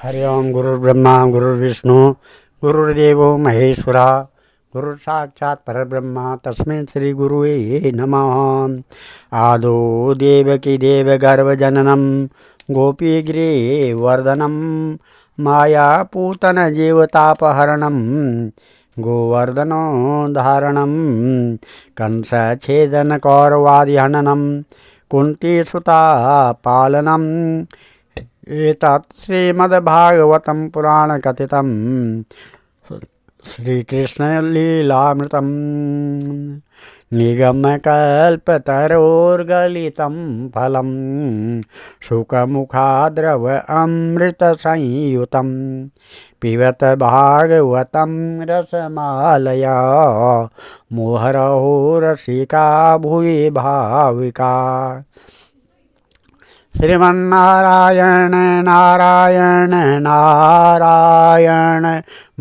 हरि ओम। गुरुर्ब्रह्मा गुरुर्विष्णु गुरुर्देवो महेश्वरा गुरु साक्षात् परब्रह्म तस्मै श्री गुरुवे नमः। आदो देवकी देवगर्भजननं गोपीगिरिवर्धनं मायापूतन जीवतापहरणं गोवर्धनोद्धारणं कंसच्छेदनकौरवादिहननं कुन्तीसुता पालनं एतत् श्रीमद्भागवतं पुराणकथितं श्रीकृष्णलीलामृतं निगमकल्पतरोर्गलितं फलं शुकमुखाद्रव अमृतसंयुतं पिबत भागवतं रसमालया मुहुरहो रसिका भुवि भाविका। श्रीमन्नारायण नारायण नारायण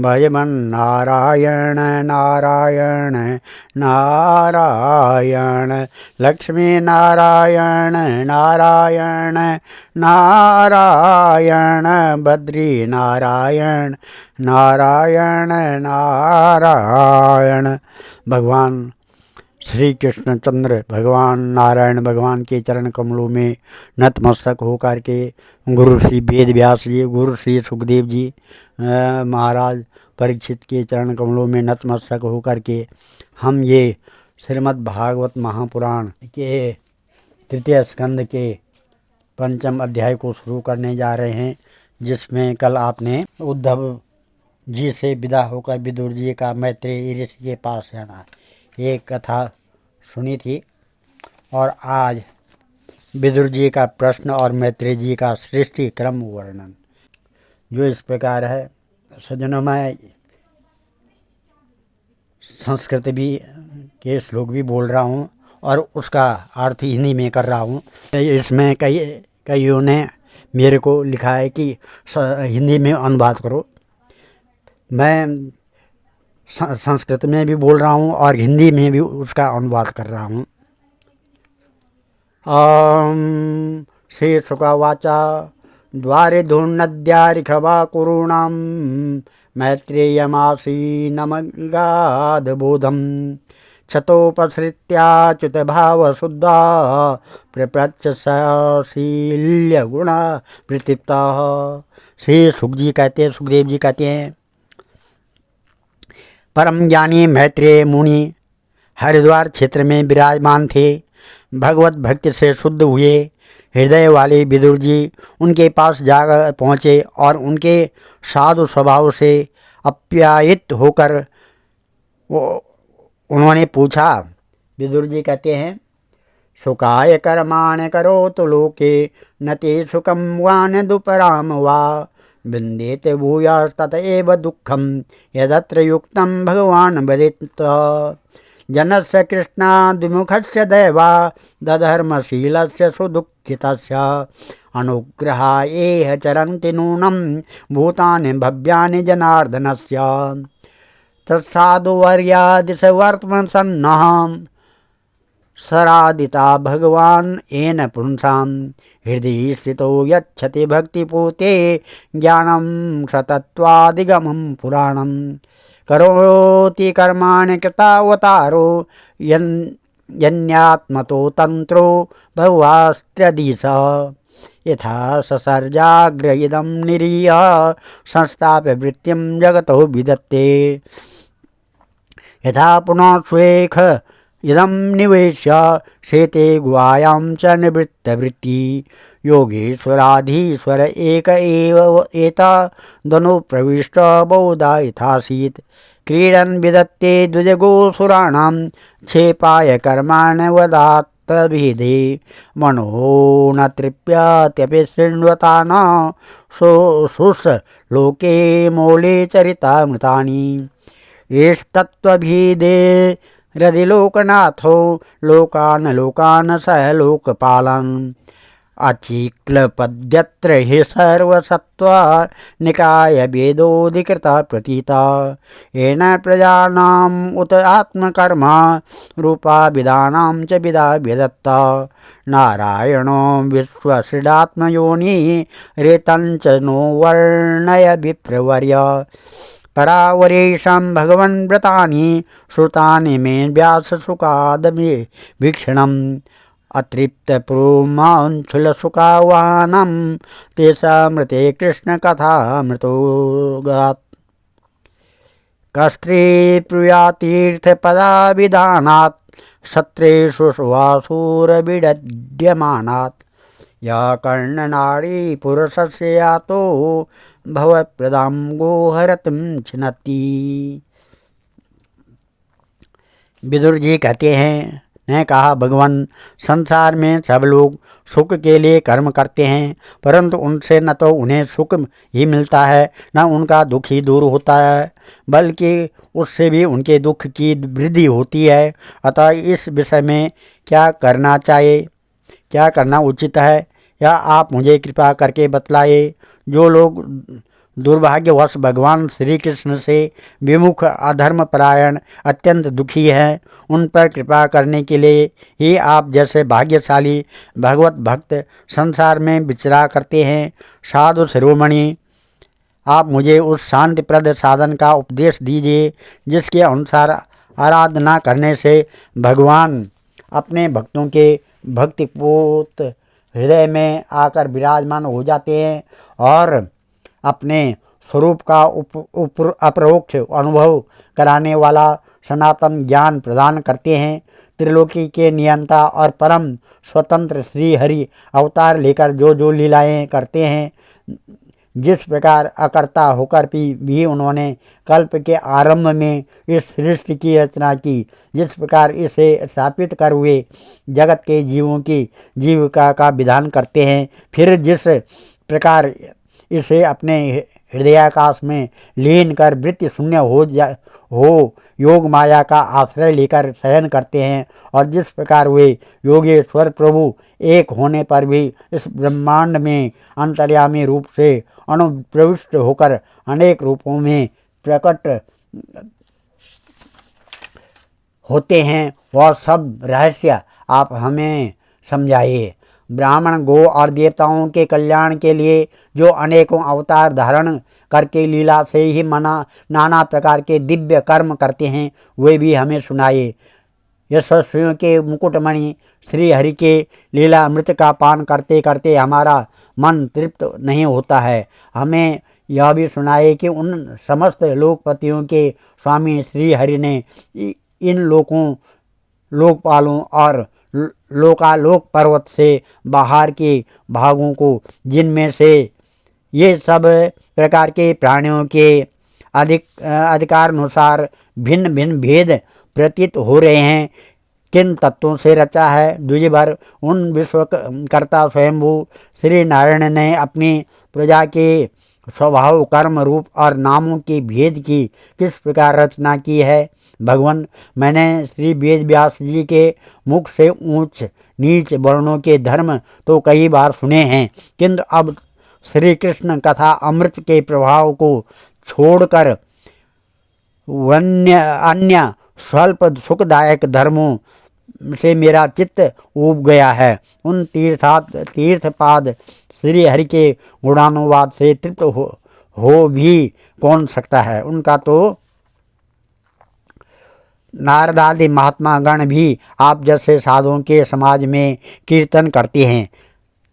भजमन्नारायण नारायण नारायण लक्ष्मी नारायण नारायण नारायण बद्री नारायण नारायण नारायण। भगवान श्री कृष्णचंद्र भगवान नारायण भगवान के चरण कमलों में नतमस्तक होकर के गुरु श्री वेद व्यास जी, गुरु श्री सुखदेव जी महाराज परीक्षित के चरण कमलों में नतमस्तक होकर के हम ये श्रीमद् भागवत महापुराण के तृतीय स्कंद के पंचम अध्याय को शुरू करने जा रहे हैं, जिसमें कल आपने उद्धव जी से विदा होकर विदुर जी का मैत्रेयी ऋषि के पास जाना ये कथा सुनी थी। और आज विदुर जी का प्रश्न और मैत्रेय जी का सृष्टि क्रम वर्णन जो इस प्रकार है। सज्जनों, मैं संस्कृत भी के श्लोक भी बोल रहा हूँ और उसका अर्थ हिंदी में कर रहा हूँ। इसमें कईयों ने मेरे को लिखा है कि हिंदी में अनुवाद करो। मैं संस्कृत में भी बोल रहा हूँ और हिंदी में भी उसका अनुवाद कर रहा हूँ। श्री शुकवाचा द्वारे धूर्नद्यारिखवा कुरूणां मैत्रेयमासीनमगाधबोधं छतोपसृत्याच्युत भावशुद्धा प्रप्रच्छशील्य गुण प्रतृप्ता। श्री सुखदेव जी कहते हैं, परम ज्ञानी मैत्रेय मुनि हरिद्वार क्षेत्र में विराजमान थे। भगवत भक्ति से शुद्ध हुए हृदय वाले विदुर जी उनके पास जा पहुँचे और उनके साधु स्वभाव से अप्यायित होकर उन्होंने पूछा। विदुर जी कहते हैं, सुखाय कर्माण करो तो लोके न ते सुखम वान दुपराम वा विन्देत भूयास्तत एव दुःखं यदत्र युक्तं भगवान् वदेत्। जनस्य कृष्णाद्विमुखस्य दैवा दधर्मशीलस्य सुदुःखितस्य अनुग्रहाय चरन्ति नूनं भूतानि भव्यानि जनार्दनस्य। तत्साधुवर्यादिशवर्त्मसन्नः सरादिता भगवान् येन पुंसां हृदि स्थितो यच्छति भक्तिपूते ज्ञानं सतत्वादिगमं पुराणं करोति कर्माणि कृतावतारो यन्यात्मतो तंत्रो भगवास्त्र्यधीशः यथा ससर्जाग्र इदं निरीय संस्थाप्य वृत्तिं जगतो विदत्ते यथा पुनः स्वेख इदं निवेश्य शेते गुहायां च निवृत्तवृत्ति योगेश्वराधीश्वर एक एव एतदनु प्रविष्ट बहुधा यथासीत् क्रीडन् विदत्ते द्विजगोसुराणां क्षेपाय कर्माणि वदात्तभेदे मनो न तृप्यत्यपि शृण्वता न शुश्लोके मौले चरितामृतानि एस्तत्त्वभेदे हृदि लोकनाथो लोकान् सह लोकपालन् अचिक्लपद्यत्र हि सर्वसत्त्वा निकाय वेदोऽधिकृता प्रतीता येन प्रजानाम् उत आत्मकर्म रूपाभिधानां च विदा व्यदत्ता नारायणो विश्वसृडात्मयोनि रेतञ्च नो वर्णय विप्रवर्य परावरेशं भगवन् व्रतानि श्रुतानि मे व्याससुकादमे वीक्षणम् अतृप्तपुरुमांशुलसुकावानं तेषामृते कृष्णकथामृतोगात् कस्त्रीप्रियातीर्थपदाविधानात् सत्रेषु सुवासुरविडड्यमानात् या कर्णनाडी पुरुषस्य यातो भवप्रदां गोहरतिं छिनत्ति। विदुर जी कहते हैं, ने कहा, भगवान, संसार में सब लोग सुख के लिए कर्म करते हैं, परंतु उनसे न तो उन्हें सुख ही मिलता है न उनका दुख ही दूर होता है, बल्कि उससे भी उनके दुख की वृद्धि होती है। अतः इस विषय में क्या करना चाहिए, क्या करना उचित है, या आप मुझे कृपा करके बतलाए। जो लोग दुर्भाग्यवश भगवान श्री कृष्ण से विमुख अधर्मपरायण अत्यंत दुखी हैं, उन पर कृपा करने के लिए ही आप जैसे भाग्यशाली भगवत भक्त संसार में विचरा करते हैं। साधु शिरोमणि, आप मुझे उस शांतिप्रद साधन का उपदेश दीजिए जिसके अनुसार आराधना करने से भगवान अपने भक्तों के भक्तिपूत हृदय में आकर विराजमान हो जाते हैं और अपने स्वरूप का अपरोक्ष अनुभव कराने वाला सनातन ज्ञान प्रदान करते हैं। त्रिलोकी के नियंता और परम स्वतंत्र श्री हरि अवतार लेकर जो जो लीलाएं करते हैं, जिस प्रकार अकर्ता होकर भी उन्होंने कल्प के आरंभ में इस सृष्टि की रचना की, जिस प्रकार इसे स्थापित कर हुए जगत के जीवों की जीविका का विधान करते हैं, फिर जिस प्रकार इसे अपने हृदयाकाश में लीन कर वृत्ति शून्य हो योग माया का आश्रय लेकर शयन करते हैं, और जिस प्रकार वे योगेश्वर प्रभु एक होने पर भी इस ब्रह्मांड में अंतर्यामी रूप से अनुप्रविष्ट होकर अनेक रूपों में प्रकट होते हैं, वह सब रहस्य आप हमें समझाइए। ब्राह्मण, गो और देवताओं के कल्याण के लिए जो अनेकों अवतार धारण करके लीला से ही नाना प्रकार के दिव्य कर्म करते हैं, वे भी हमें सुनाइए। यशस्वियों के मुकुटमणि श्री हरि के लीला अमृत का पान करते करते हमारा मन तृप्त नहीं होता है। हमें यह भी सुनाइए कि उन समस्त लोकपतियों के स्वामी श्री हरि ने इन लोकपालों और लोकालोक पर्वत से बाहर के भागों को, जिनमें से ये सब प्रकार के प्राणियों के अधिकारानुसार भिन्न भिन्न भेद प्रतीत हो रहे हैं, किन तत्वों से रचा है। द्विज भर उन विश्वकर्ता स्वयंभू श्री नारायण ने अपनी प्रजा के स्वभाव, कर्म, रूप और नामों के भेद की किस प्रकार रचना की है। भगवान, मैंने श्री वेद व्यास जी के मुख से ऊंच नीच वर्णों के धर्म तो कई बार सुने हैं, किंतु अब श्री कृष्ण कथा अमृत के प्रभाव को छोड़कर अन्य स्वल्प सुखदायक धर्मों से मेरा चित्त ऊब गया है। उन तीर्थपाद श्री हरि के गुणानुवाद से तृप्त हो भी कौन सकता है। उनका तो नारदादि महात्मा गण भी आप जैसे साधुओं के समाज में कीर्तन करते हैं,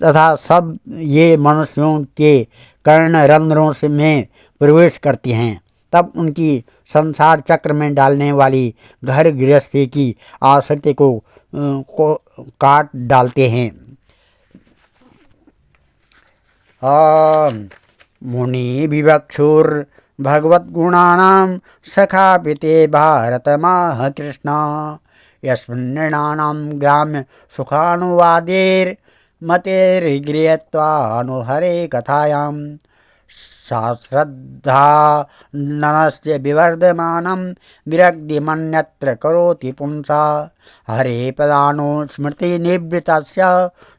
तथा सब ये मनुष्यों के कर्णरंध्रों में प्रवेश करती हैं, तब उनकी संसार चक्र में डालने वाली घर गृहस्थी की आसक्ति को काट डालते हैं। मुनि विवक्षुर भगवत गुणानां सखा पिते भारत माह कृष्ण यस्मिन्नृणानां ग्राम्य सुखानुवादेर मतेर्गृहत्वानुहरे कथायां सा श्रद्धा ननस्य विवर्धमानं विरक्तिमन्यत्र करोति पुंसा हरे पदानो स्मृति निवृत्तस्य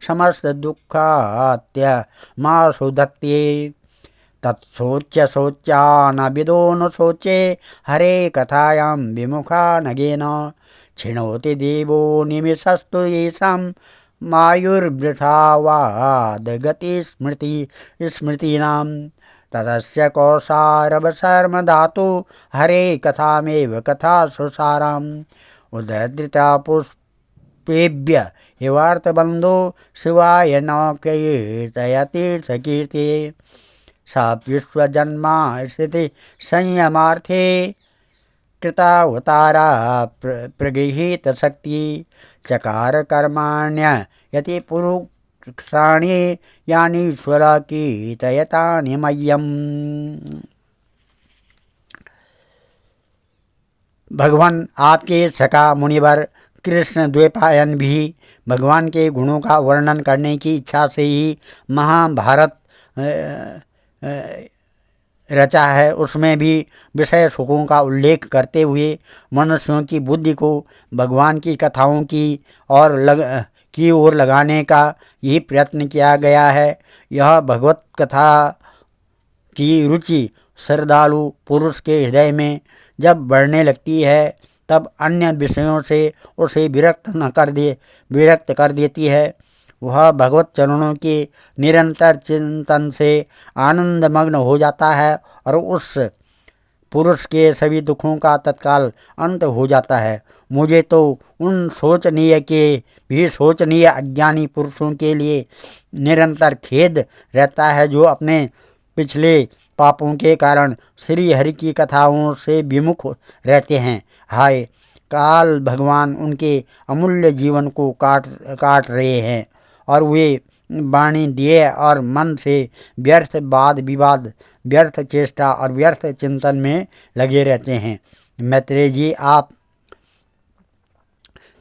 समस्त दुःखात्य मासु दत्ते तत्सोच्य सोच्या न विदो न सोचे हरे कथायां विमुखा नगेन छिणोति देवो निमिषस्तु येषां मायुर्वृथा वादगति स्मृतीनां तदस्य कौसारवशर्म धातु हरे कथामेव कथा सुसाराम् उद्धृता पुष्पेभ्य हिवार्थबन्धो शिवाय न कीर्तयति सकीर्ति सा विश्वजन्मा स्थिति संयमार्थे कृतावतारा प्रगृहीत शक्ति चकार कर्माण्य यति पुरुषाणि यानीश्वर कीर्तयतानि मह्यम्। भगवान आपके सखा मुनिवर कृष्ण द्वैपायन भी भगवान के गुणों का वर्णन करने की इच्छा से ही महाभारत रचा है। उसमें भी विषय सुखों का उल्लेख करते हुए मनुष्यों की बुद्धि को भगवान की कथाओं की ओर लगाने का यही प्रयत्न किया गया है। यह भगवत कथा की रुचि श्रद्धालु पुरुष के हृदय में जब बढ़ने लगती है तब अन्य विषयों से उसे विरक्त कर देती है। वह भगवत चरणों के निरंतर चिंतन से आनंदमग्न हो जाता है और उस पुरुष के सभी दुखों का तत्काल अंत हो जाता है। मुझे तो उन सोचनीय अज्ञानी पुरुषों के लिए निरंतर खेद रहता है जो अपने पिछले पापों के कारण श्री हरि की कथाओं से विमुख रहते हैं। हाय काल भगवान उनके अमूल्य जीवन को काट रहे हैं और वे वाणी देह और मन से व्यर्थ वाद विवाद, व्यर्थ चेष्टा और व्यर्थ चिंतन में लगे रहते हैं। मैत्रेय जी, आप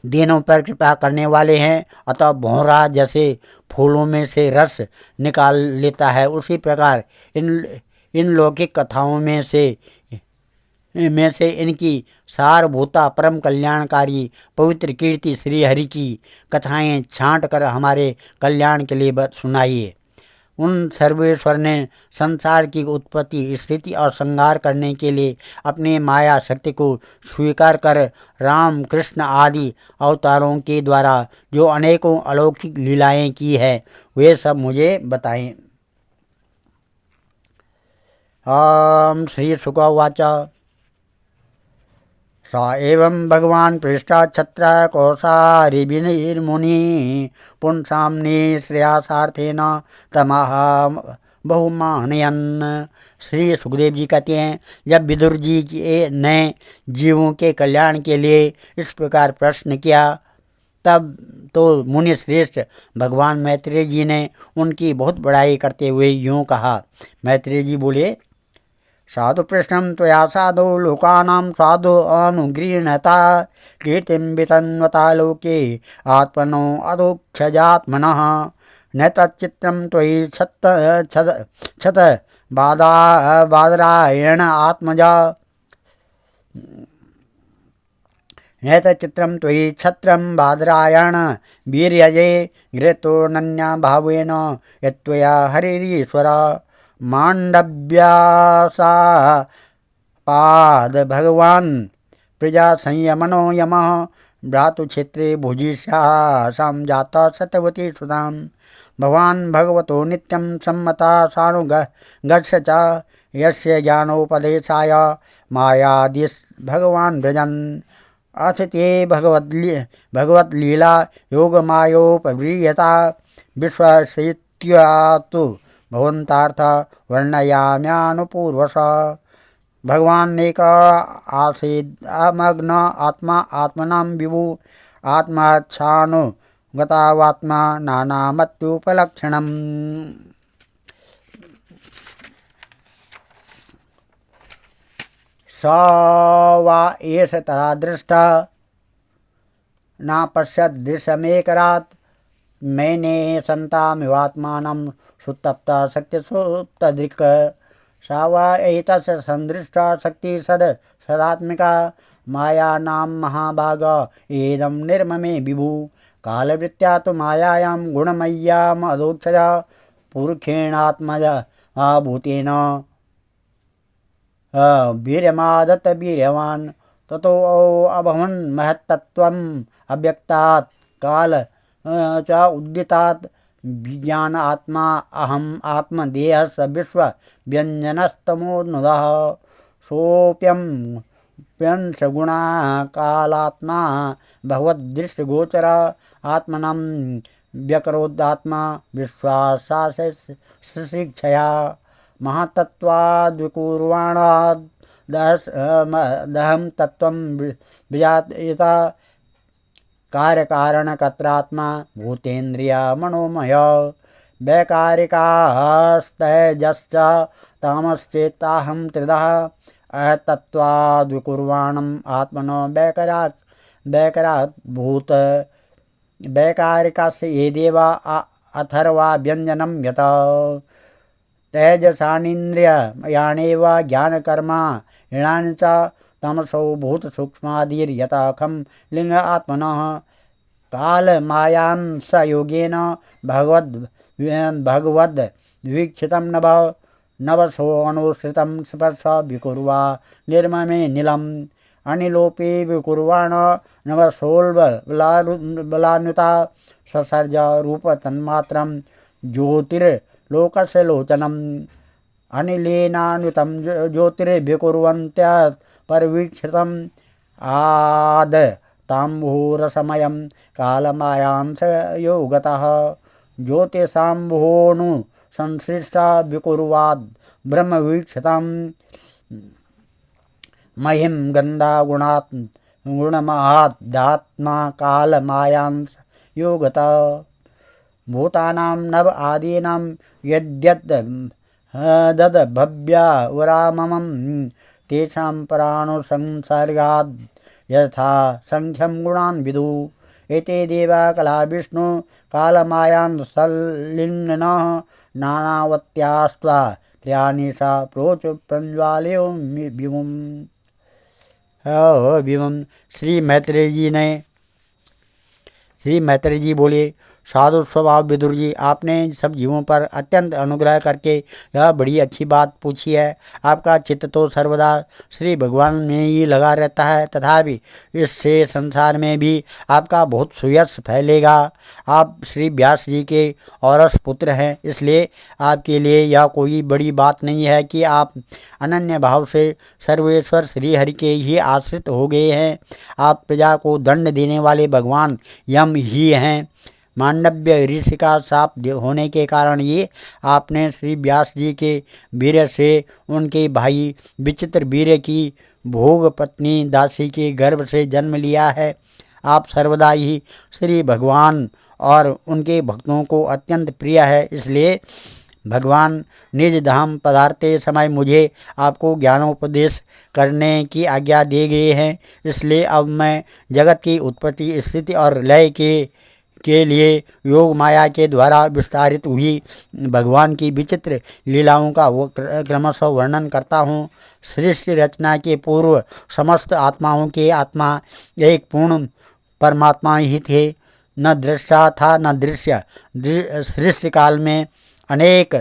दीनों पर कृपा करने वाले हैं, अतः भौरा जैसे फूलों में से रस निकाल लेता है, उसी प्रकार इन लौकिक कथाओं में से इनकी सारभूता परम कल्याणकारी पवित्र कीर्ति श्री हरि की कथाएं छांट कर हमारे कल्याण के लिए सुनाइए। उन सर्वेश्वर ने संसार की उत्पत्ति, स्थिति और संहार करने के लिए अपने माया शक्ति को स्वीकार कर राम कृष्ण आदि अवतारों के द्वारा जो अनेकों अलौकिक लीलाएं की है वे सब मुझे बताएं। ओम श्री शुक उवाच स एवं भगवान् पृष्ठा छत्र कौसारिभिर्मुनि पुंसाम्नि श्रेयसार्थेन तमः बहुमानयन्। श्री सुखदेव जी कहते हैं, जब विदुर जी ने जीवों के कल्याण के लिए इस प्रकार प्रश्न किया तब तो मुनि श्रेष्ठ भगवान मैत्रेय जी ने उनकी बहुत बड़ाई करते हुए यूँ कहा। मैत्रेय जी बोले, साधु प्रश्नम त्वया साधु लोकानां साधु अनुगृह्णता कीर्तिं वितन्वता लोके आत्मनो अधोक्षजात्मनः न तच्चित्रं त्वयि क्षत बादरायण आत्मजा न तच्चित्रं त्वयि क्षत्रं बादरायण वीर्यजे घृतोऽनन्या भावेन यत्त्वया हरिरीश्वर मांडव्यासा पाद भगवान प्रजा संयमनो यमः भ्रातुक्षेत्रे भुजिष्यासां जाता सतवती सुधाम भगवान भगवतो नित्यं सम्मता सानुगच्छ च यस्य ज्ञानोपदेशाय मायादिश भगवान व्रजन् अथ ते भगवद्लीला योगमायोपव्रियता विश्वसित्यातु भवन्तार्थ वर्णयाम्यानुपूर्वश। भगवान एक आसेदमग्न आत्मा आत्मनां विभु आत्माच्छानुगतावात्मा नानामत्युपलक्षणम्। स वा एष तथा दृष्टा न पश्यदृशमेकरात् मैंने संतामिवात्मानं सुतप्त सत्यसुप्तदृक् सा वा एतस्य संदृष्टा शक्ति सदात्मिका माया नाम महाभाग एदं निर्ममे विभु कालवृत्त्या तो मायायां गुणमय्याम अदोक्षजा पुरुषेणात्मज भूतेन वीर्यमादत वीर्यवान् ततो अभवन् महत्तत्त्वम् अव्यक्तात् काल च उद्दितात् विज्ञान आत्मा अहम आत्मदेहस विश्व व्यंजनस्तमोनुदः सोऽप्यं प्यंसगुणा कालात्मा भगवद्दृष्टिगोचर आत्मनं व्यकरोदात्मा विश्वासाशिक्षया महातत्त्वाद्विकुर्वाणाद् दहम तत्त्वं विजायता कार्यकारणकर्त्रात्मा भूतेन्द्रिय मनोमय वैकारिकास्तैजश्च तामश्चेताहं त्रिदः अतत्त्वाद्विकुर्वाणम् आत्मनो वैकरात् भूत वैकारिकस्य येदेव अथर्वा व्यञ्जनं यत तेजसानीन्द्रियाणेव ज्ञानकर्मा ऋणानि च तमसो भूतसूक्ष्मादिर्यथाखं लिंग आत्मनः कालमायांस योगेन भगवद्वीक्षितं नवसोऽनुसृतं स्पर्श विकुर्वा निर्ममे नीलम् अनिलोपे विकुर्वाण नवसोल्बलानुता ससर्ज रूपतन्मात्रं ज्योतिर्लोकस्य लोचनम् अनिलेनानुतं ज्योतिर्विकुर्वन्त्या परवीक्षितम् आद ताम्बूरसमयं कालमायांस योगतः ज्योतिषाम्भोनु संसृष्टा विकुर्वाद् ब्रह्मवीक्षितं महिं गुणमहादात्मा कालमायांस योगतः भूतानां नव आदीनां यद्यद् दद्भव्या उराममं तेषां पराणुसंसर्गाद् यथा संख्यं गुणान् विदु एते देवा कला विष्णु कालमायांसलिङ्गिनः नानावत्यास्त्वा क्रियाणि सा प्रोच प्रज्वालयो विमुम। श्री मैत्रेय जी बोले, साधु स्वभाव विदुर जी, आपने सब जीवों पर अत्यंत अनुग्रह करके यह बड़ी अच्छी बात पूछी है। आपका चित्त तो सर्वदा श्री भगवान में ही लगा रहता है, तथापि इससे संसार में भी आपका बहुत सुयश फैलेगा। आप श्री व्यास जी के औरस पुत्र हैं, इसलिए आपके लिए यह कोई बड़ी बात नहीं है कि आप अनन्य भाव से सर्वेश्वर श्री हरि के ही आश्रित हो गए हैं। आप प्रजा को दंड देने वाले भगवान यम ही हैं। मांडव्य ऋषि का शाप होने के कारण ये आपने श्री व्यास जी के वीर्य से उनके भाई विचित्र वीर्य की भोग पत्नी दासी के गर्भ से जन्म लिया है। आप सर्वदा ही श्री भगवान और उनके भक्तों को अत्यंत प्रिय है, इसलिए भगवान निज धाम पधारते समय मुझे आपको ज्ञानोपदेश करने की आज्ञा दे गए हैं। इसलिए अब मैं जगत की उत्पत्ति स्थिति और लय के लिए योग माया के द्वारा विस्तारित हुई भगवान की विचित्र लीलाओं का वो क्रमशः वर्णन करता हूँ। सृष्टि रचना के पूर्व समस्त आत्माओं के आत्मा एक पूर्ण परमात्मा ही थे, न दृष्टा था न दृश्य। सृष्टि काल में अनेक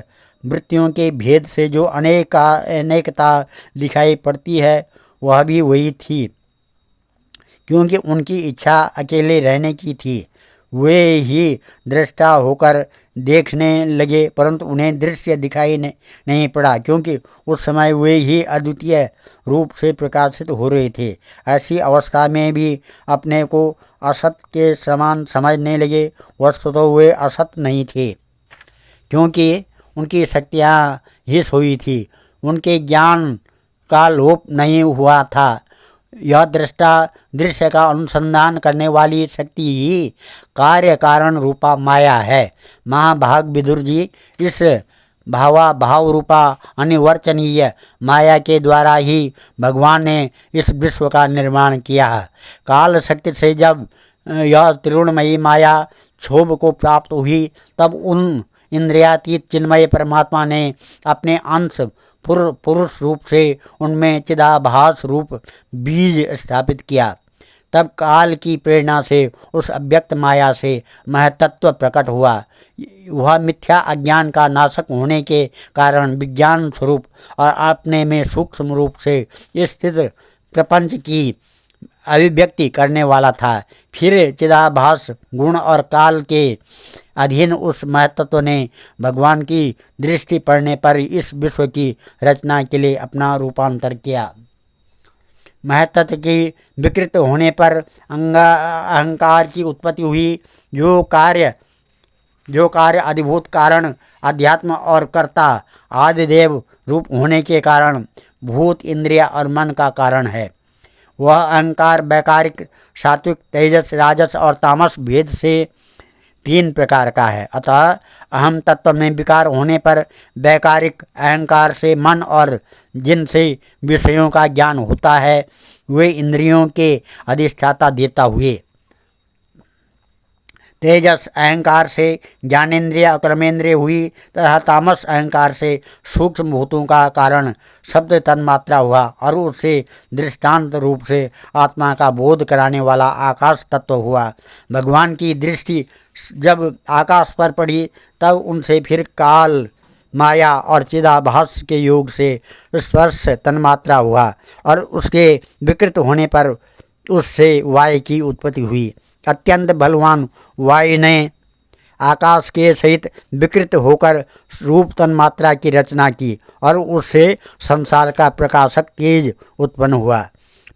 वृत्तियों के भेद से जो अनेकता दिखाई पड़ती है वह भी वही थी, क्योंकि उनकी इच्छा अकेले रहने की थी। वे ही दृष्टा होकर देखने लगे, परंतु उन्हें दृश्य दिखाई नहीं पड़ा, क्योंकि उस समय वे ही अद्वितीय रूप से प्रकाशित हो रहे थे। ऐसी अवस्था में भी अपने को असत के समान समझने लगे। वस्तुतः वे असत नहीं थे, क्योंकि उनकी शक्तियाँ ही सोई थी, उनके ज्ञान का लोप नहीं हुआ था। यह दृष्टा दृश्य का अनुसंधान करने वाली शक्ति ही कार्य कारण रूपा माया है। महाभाग विदुर जी, इस भाव रूपा अनिवर्चनीय माया के द्वारा ही भगवान ने इस विश्व का निर्माण किया है। काल शक्ति से जब यह त्रिगुणमयी माया क्षोभ को प्राप्त हुई, तब उन इंद्रियातीत चिन्मय परमात्मा ने अपने अंश पुरुष रूप से उनमें चिदाभास रूप बीज स्थापित किया। तब काल की प्रेरणा से उस अव्यक्त माया से महतत्व प्रकट हुआ। वह मिथ्या अज्ञान का नाशक होने के कारण विज्ञान स्वरूप और अपने में सूक्ष्म रूप से स्थित प्रपंच की अभिव्यक्ति करने वाला था। फिर चिदाभास गुण और काल के अधीन उस महतत्व ने भगवान की दृष्टि पड़ने पर इस विश्व की रचना के लिए अपना रूपांतर किया। महतत्व की विकृत होने पर अहंकार की उत्पत्ति हुई। जो कार्य अधिभूत कारण अध्यात्म और कर्ता आदिदेव रूप होने के कारण भूत इंद्रिय और मन का कारण है। वह अहंकार वैकारिक, सात्विक, तेजस, राजस और तामस भेद से 3 प्रकार का है। अतः अहम तत्व में विकार होने पर वैकारिक अहंकार से मन और जिनसे विषयों का ज्ञान होता है वे इंद्रियों के अधिष्ठाता देवता हुए। तेजस अहंकार से ज्ञानेन्द्रिय और कर्मेंद्रिय हुई तथा तामस अहंकार से सूक्ष्म भूतों का कारण शब्द तन्मात्रा हुआ और उससे दृष्टांत रूप से आत्मा का बोध कराने वाला आकाश तत्व हुआ। भगवान की दृष्टि जब आकाश पर पड़ी तब उनसे फिर काल, माया और चिदाभास के योग से स्पर्श तन्मात्रा हुआ और उसके विकृत होने पर उससे वायु की उत्पत्ति हुई। अत्यंत बलवान वायु ने आकाश के सहित विकृत होकर रूप तन्मात्रा की रचना की और उससे संसार का प्रकाशक तेज उत्पन्न हुआ।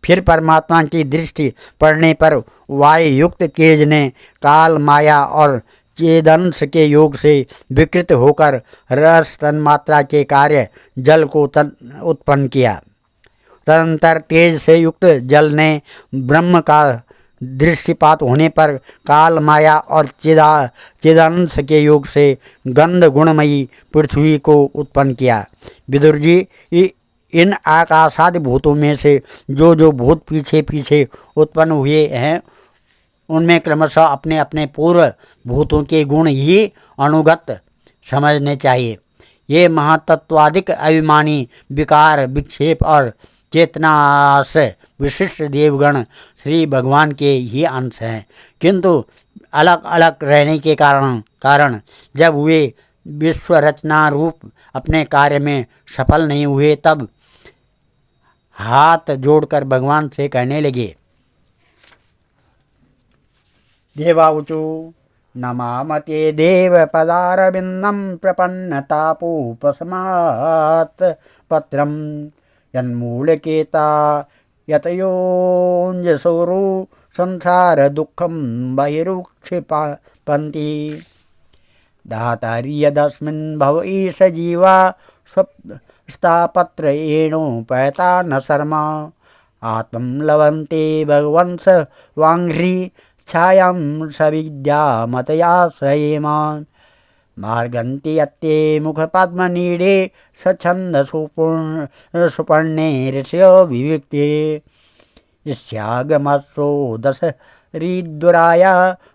फिर परमात्मा की दृष्टि पड़ने पर वायु युक्त तेज ने काल, माया और चेदंश के योग से विकृत होकर रस तन्मात्रा के कार्य जल को उत्पन्न किया। तदंतर तेज से युक्त जल ने ब्रह्म का दृष्टिपात होने पर काल, माया और चिदांश के योग से गंध गुणमयी पृथ्वी को उत्पन्न किया। विदुर जी, इन आकाशादि भूतों में से जो भूत पीछे पीछे उत्पन्न हुए हैं उनमें क्रमशः अपने अपने पूर्व भूतों के गुण ही अनुगत समझने चाहिए। ये महातत्वादिक अभिमानी विकार, विक्षेप और चेतना से विशिष्ट देवगण श्री भगवान के ही अंश हैं, किंतु अलग अलग रहने के कारण जब वे विश्व रचना रूप अपने कार्य में सफल नहीं हुए तब हाथ जोड़कर भगवान से कहने लगे। देवाऊचु नमामते देव पदारविंदम प्रपन्नतापोपशमात् पत्रम यन्मूलकेता यतयोञ्जसोरु संसार दुःखं बहिरुक्षिपन्ति दातारि यदस्मिन् भव ईश जीवा स्वस्तापत्र एणोपैता न शर्मा आत्मं लभन्ते भगवंस वाङ्घ्रि छायां सविद्यामतयाश्रयेमान् मार्गन्ति यत्ते मुखपद्मनीडे स्वच्छन्द सुपर्णे ऋषयो विविक्ते स्यागमस्रो दश रीद्वराय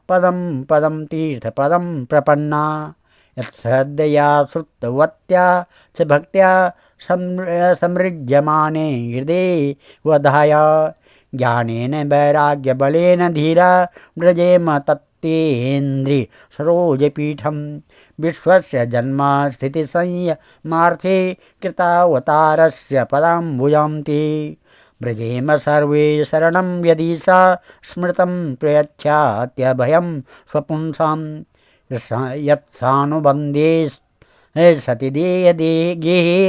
पदं पदं तीर्थपदं प्रपन्ना यत्श्रद्धया श्रुतवत्या च भक्त्या समृज्यमाने हृदये वधाय ज्ञानेन वैराग्यबलेन धीरा व्रजेम तत्तेन्द्रि सरोजपीठं विश्वस्य जन्म स्थिति संयमार्थे कृतावतारस्य पदाम्बुजां ते व्रजेम सर्वे शरणं यदीशा स्मृतं प्रयच्छात्यभयं स्वपुंसां यत्सानुबन्धे सति गेहे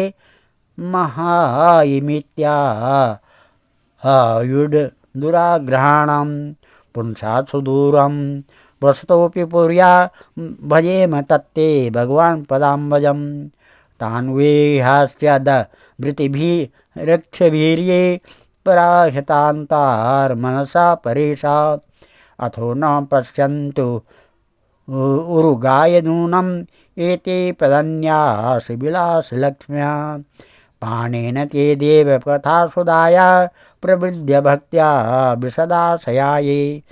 महायिमित्यायुड दुराग्रहाणां पुंसा सुदूरं वसतोऽपि पुर्या भजेम तत्ते भगवान् पदाम्बजं तान्वेहास्यद वृत्तिभिरक्षवीर्ये पराहृतान्तार्मनसा परेशा अथो न पश्यन्तु उरुगायनूनम् एते पदन्यासविलासलक्ष्म्या पाणेन ते देव कथासुधाया प्रवृद्ध भक्त्या विशदाशयाये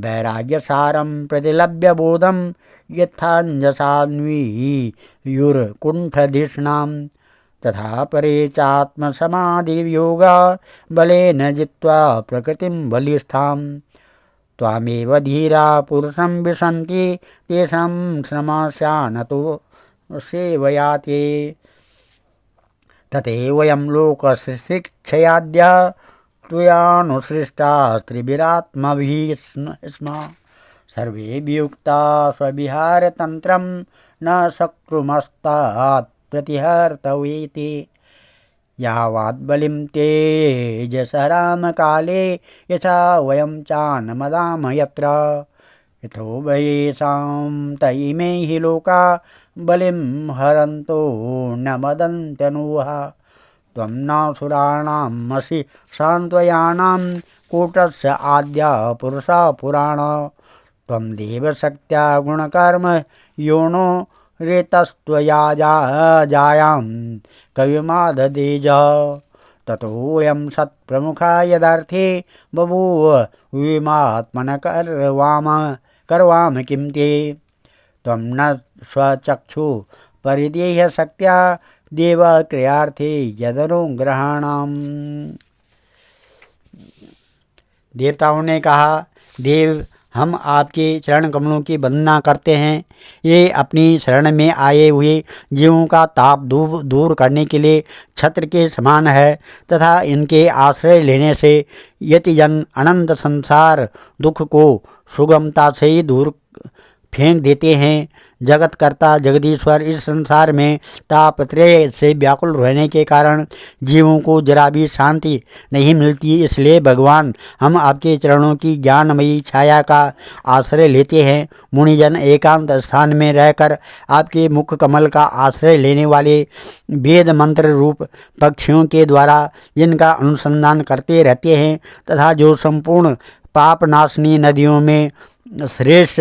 वैराग्यसारं प्रतिलभ्य बोधं यथाञ्जसान्वीयुर्कुण्ठधिष्णां तथा परे चात्मसमाधियोगा बलेन जित्वा प्रकृतिं बलिष्ठां त्वामेव धीरा पुरुषं विशन्ति तेषां श्रमस्यानतो सेवयाते तथैवयं लोकशिक्षयाद्य त्वयानुसृष्टा स्त्रिभिरात्मभिः स्म सर्वे वियुक्ता स्वविहारतन्त्रं न शक्नुमस्तात् प्रतिहर्तवेति यावद्बलिं तेजसरामकाले यथा वयं चान्मदाम यत्र यथो वयेषां त इमे हि लोका बलिं हरन्तो न मदन्त्यनुः त्वं न सुराणामसि सान्त्वयानां कूटस्य आद्या पुरुषा पुराण त्वं देवशक्त्या गुणकर्म योनो रेतस्त्वया जायां कविमाददेज ततोऽयं सत्प्रमुखा यदर्थे बभूव विमात्मन करवाम किं ते त्वं न स्वचक्षु परिदेह्य शक्त्या देव क्रियार्थे यदनुग्रहणम्। देवताओं ने कहा, देव हम आपके चरण कमलों की वंदना करते हैं। ये अपनी शरण में आए हुए जीवों का ताप दूर करने के लिए छत्र के समान है तथा इनके आश्रय लेने से यतिजन अनंत संसार दुख को सुगमता से ही दूर फेंक देते हैं। जगतकर्ता जगदीश्वर इस संसार में तापत्रय से व्याकुल रहने के कारण जीवों को जरा भी शांति नहीं मिलती। इसलिए भगवान हम आपके चरणों की ज्ञानमयी छाया का आश्रय लेते हैं। मुनिजन एकांत स्थान में रहकर आपके मुख कमल का आश्रय लेने वाले वेद मंत्र रूप पक्षियों के द्वारा जिनका अनुसंधान करते रहते हैं तथा जो संपूर्ण पापनाशनी नदियों में श्रेष्ठ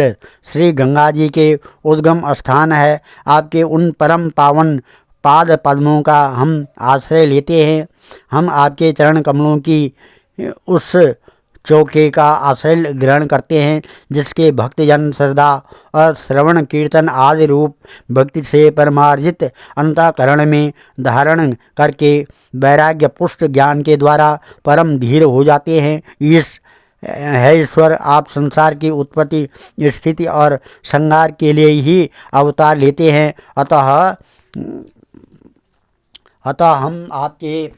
श्री गंगा जी के उद्गम स्थान है, आपके उन परम पावन पाद पद्मों का हम आश्रय लेते हैं। हम आपके चरण कमलों की उस चौके का आश्रय ग्रहण करते हैं जिसके भक्तजन श्रद्धा और श्रवण कीर्तन आदि रूप भक्ति से परमार्जित अंतःकरण में धारण करके वैराग्य पुष्ट ज्ञान के द्वारा परम धीर हो जाते हैं। इस है ईश्वर, आप संसार की उत्पत्ति स्थिति और संहार के लिए ही अवतार लेते हैं। अतः हम आपके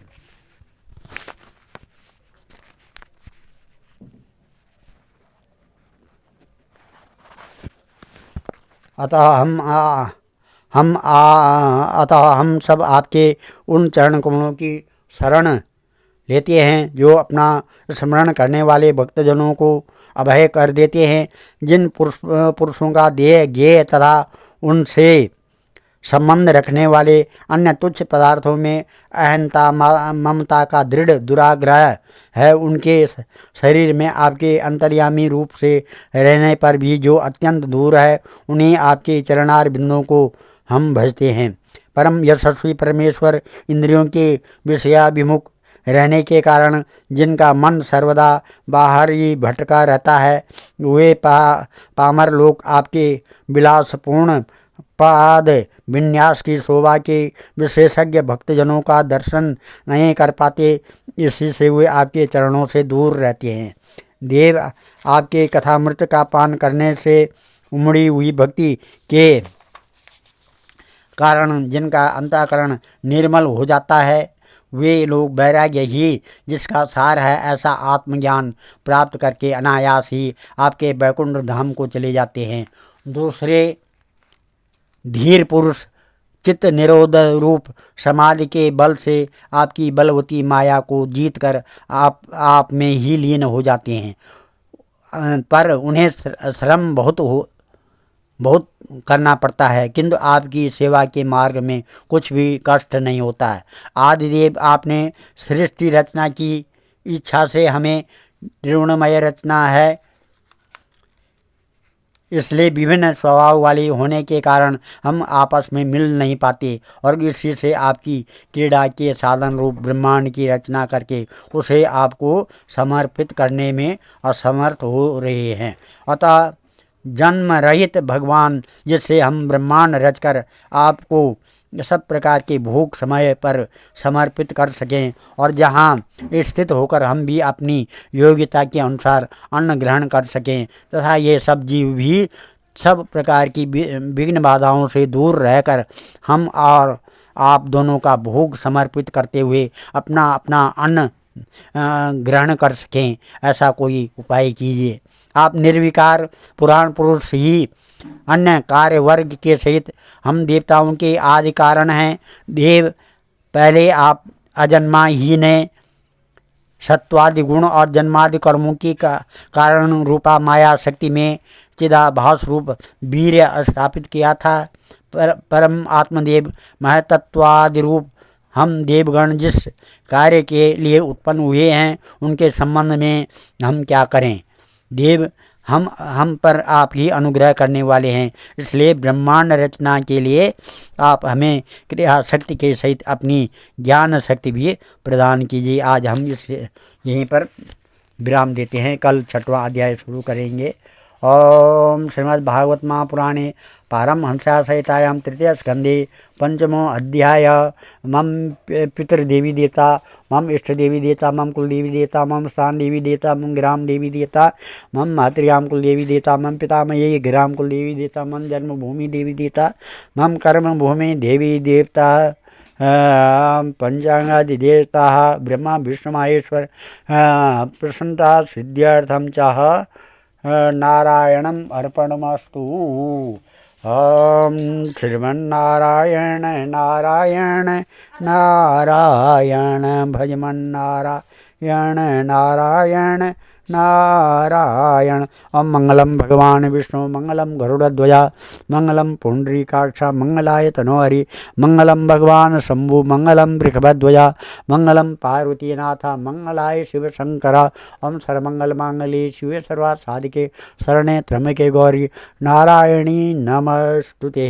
हम सब आपके उन चरण कमलों की शरण लेते हैं जो अपना स्मरण करने वाले भक्तजनों को अभय कर देते हैं। जिन पुरुषों का देह ज्ञेय तथा उनसे संबंध रखने वाले अन्य तुच्छ पदार्थों में अहंता ममता का दृढ़ दुराग्रह है, उनके शरीर में आपके अंतर्यामी रूप से रहने पर भी जो अत्यंत दूर है, उन्हीं आपके चरणार बिंदुओं को हम भजते हैं। परम यशस्वी परमेश्वर इंद्रियों के विषयाभिमुख रहने के कारण जिनका मन सर्वदा बाहर ही भटका रहता है, वे पामर लोग आपके विलासपूर्ण पाद विन्यास की शोभा के विशेषज्ञ भक्तजनों का दर्शन नहीं कर पाते। इसी से वे आपके चरणों से दूर रहते हैं। देव, आपके कथामृत का पान करने से उमड़ी हुई भक्ति के कारण जिनका अंतःकरण निर्मल हो जाता है, वे लोग वैराग्य ही जिसका सार है ऐसा आत्मज्ञान प्राप्त करके अनायास ही आपके वैकुंठ धाम को चले जाते हैं। दूसरे धीर पुरुष चित्त निरोध रूप समाधि के बल से आपकी बलवती माया को जीतकर आप में ही लीन हो जाते हैं, पर उन्हें श्रम बहुत करना पड़ता है, किंतु आपकी सेवा के मार्ग में कुछ भी कष्ट नहीं होता है। आदिदेव, आपने सृष्टि रचना की इच्छा से हमें ऋणमय रचना है, इसलिए विभिन्न स्वभाव वाले होने के कारण हम आपस में मिल नहीं पाते और इसी से आपकी क्रीड़ा के साधन रूप ब्रह्मांड की रचना करके उसे आपको समर्पित करने में असमर्थ हो रहे हैं। अतः जन्म रहित भगवान, जिससे हम ब्रह्मांड रचकर आपको सब प्रकार के भोग समय पर समर्पित कर सकें और जहाँ स्थित होकर हम भी अपनी योग्यता के अनुसार अन्न ग्रहण कर सकें तथा ये सब जीव भी सब प्रकार की विघ्न बाधाओं से दूर रहकर हम और आप दोनों का भोग समर्पित करते हुए अपना अपना अन्न ग्रहण कर सकें, ऐसा कोई उपाय कीजिए। आप निर्विकार पुराण पुरुष ही अन्य कार्य वर्ग के सहित हम देवताओं के आदि कारण हैं। देव पहले आप अजन्मा ही ने सत्वादि गुण और जन्मादि कर्मों की कारण रूपा माया शक्ति में चिदाभास रूप वीर्य स्थापित किया था। परम आत्मदेव महतत्वादि रूप हम देवगण जिस कार्य के लिए उत्पन्न हुए हैं उनके संबंध में हम क्या करें। देव हम पर आप ही अनुग्रह करने वाले हैं, इसलिए ब्रह्मांड रचना के लिए आप हमें क्रिया शक्ति के सहित अपनी ज्ञान शक्ति भी प्रदान कीजिए। आज हम इस यहीं पर विराम देते हैं, कल 6वां अध्याय शुरू करेंगे। ओम श्रीमद् भागवत महापुराणे पारमहंस्या सहितायां तृतीय स्कंदे पंचमो अध्याय। मम पितृदेवी देवता, मम इष्ट देवी देवता, मम कुल देवी देवता, मम स्थान देवी देवता, मम ग्राम देवी देवता, मम मातृग्राम कुल देवी देवता, मम पितामही ग्राम कुल देवी देवता, मम जन्मभूमि देवी देवता, मम कर्म भूमि देवी देवता, पंचांगादि देवता, ब्रह्मा विष्णु महेश्वर प्रसन्नता सिद्ध्यर्थम चाह नारायणम अर्पणमस्तु। ओम श्रीमन्नारायण नारायण नारायण भजमन्नारायण नारायण नारायण। ओम मंगलम भगवान विष्णु, मंगलम गरुड़ध्वजा, मंगलम पुंडरीकाक्ष, मंगलाय तनोहरि, मंगलम भगवान शंभु, मंगलम वृषभध्वजा, मंगलम पार्वतीनाथ, मंगलाय शिव शंकर। ओम सर्वमंगल मांगल्ये शिवे सर्वार्थ साधिके शरणे त्र्यंबके गौरी नारायणी नमस्तुते।